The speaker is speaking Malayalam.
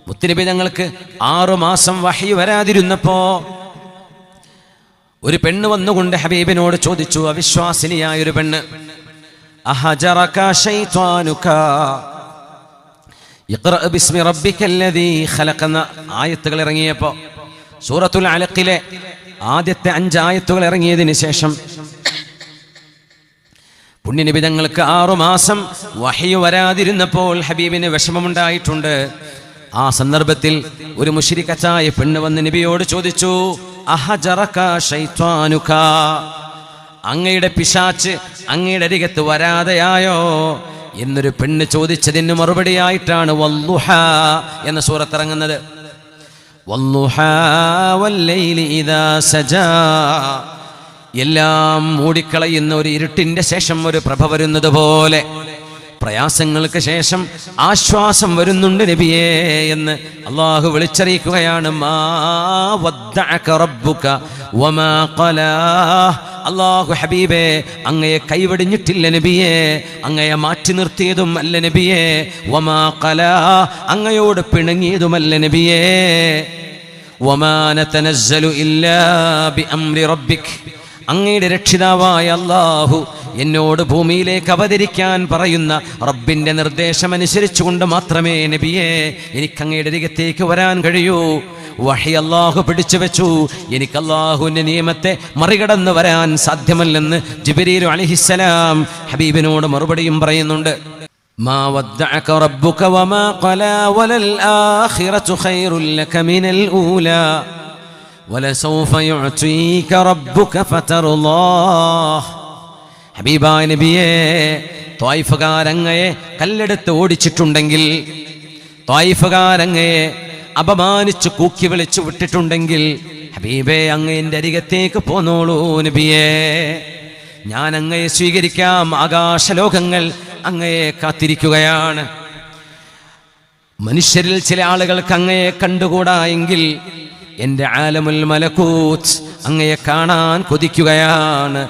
മുത്തുനബി തങ്ങൾക്ക് 6 മാസം വഹി വരാതിരുന്നപ്പോ ഒരു പെണ്ണ് വന്നുകൊണ്ട് ഹബീബിനോട് ചോദിച്ചു, അവിശ്വാസിനിയായ ഒരു പെണ്ണ്, അഹജറക ശൈത്വാനുക ഇഖ്റ ബിസ്മി റബ്ബിക്കല്ലദീ ഖലഖ എന്ന ആയത്തുകൾ ഇറങ്ങിയപ്പോ, സൂറത്തുൽ അലഖിലെ ആദ്യത്തെ 5 ആയത്തുകൾ ഇറങ്ങിയതിന് ശേഷം പുണ്യനബി തങ്ങൾക്ക് 6 മാസം വഹി വരാതിരുന്നപ്പോൾ ഹബീബിന് വിഷമമുണ്ടായിട്ടുണ്ട്. ആ സന്ദർഭത്തിൽ ഒരു മുശ്രിക്കത്തായ പെണ്ണ് വന്ന് നബിയോട് ചോദിച്ചു, അഹജറക ശൈത്വാനുക, അങ്ങയുടെ പിശാച്ച് അങ്ങയുടെ അരികത്ത് വരാതെയായോ എന്നൊരു പെണ്ണ് ചോദിച്ചതിന് മറുപടിയായിട്ടാണ് വല്ലുഹാ എന്ന സൂറത്ത് ഇറങ്ങുന്നത്. വല്ലുഹാ വല്ലൈലി ഇദാ സജാ, എല്ലാം മൂടിക്കളയുന്ന ഒരു ഇരുട്ടിന്റെ ശേഷം ഒരു പ്രഭ വരുന്നത് പോലെ പ്രയാസങ്ങൾക്ക് ശേഷം ആശ്വാസം വരുന്നുണ്ട് നബിയേ എന്ന് അല്ലാഹു വിളിച്ചറിയിക്കുകയാണ്. മാ വദ്ദഅക റബ്ബുക വമാ ഖലാ, അല്ലാഹു ഹബീബേ അങ്ങയെ കൈവടിഞ്ഞിട്ടില്ല നബിയേ, അങ്ങയെ മാറ്റി നിർത്തിയതും അല്ല നബിയേ, വമാ ഖലാ അങ്ങയോട് പിണങ്ങിയതുമല്ല നബിയേ, വമാ നതനസ്സലു ഇല്ലാ ബിഅംരി റബ്ബിക്, അങ്ങയുടെ രക്ഷിതാവായ അല്ലാഹു എന്നോട് ഭൂമിയിലേക്ക് അവതരിക്കാൻ പറയുന്ന റബ്ബിന്റെ നിർദ്ദേശമനുസരിച്ചുകൊണ്ട് മാത്രമേ നബിയേ എനിക്ക് അങ്ങയുടെ അരികത്തേക്ക് വരാൻ കഴിയൂ. വഹി അല്ലാഹു പിടിച്ചു വെച്ചു, എനിക്ക് അല്ലാഹുവിന്റെ നിയമത്തെ മറികടന്ന് വരാൻ സാധ്യമല്ലെന്ന് ജിബ്രീൽ അലൈഹിസ്സലാം ഹബീബിനോട് മറുപടിയും പറയുന്നുണ്ട്. മാ വദ്ദഅക റബ്ബുക വമാ ഖലാ വലൽ ആഖിറതു ഖൈറുൽ ലക മിനൽ ഊലാ വലസൗഫ യുഅതീക റബ്ബുക ഫതർളാഹ്. ഹബീബായ നബിയേ, ത്വായിഫുകാരങ്ങയെ കല്ലെടുത്ത് ഓടിച്ചിട്ടുണ്ടെങ്കിൽ, ത്വായിഫുകാരങ്ങയെ അപമാനിച്ച് കൂക്കി വിളിച്ചു വിട്ടിട്ടുണ്ടെങ്കിൽ, ഹബീബേ അങ്ങയുടെ അരികത്തേക്ക് പോന്നോളൂ നബിയേ, ഞാൻ അങ്ങയെ സ്വീകരിക്കാം. ആകാശലോകങ്ങൾ അങ്ങയെ കാത്തിരിക്കുകയാണ്. മനുഷ്യരിൽ ചില ആളുകൾക്ക് അങ്ങയെ കണ്ടുകൂടാ എങ്കിൽ എൻ്റെ ആലമുൽ മലകൂത്ത് അങ്ങയെ കാണാൻ കൊതിക്കുകയാണ്.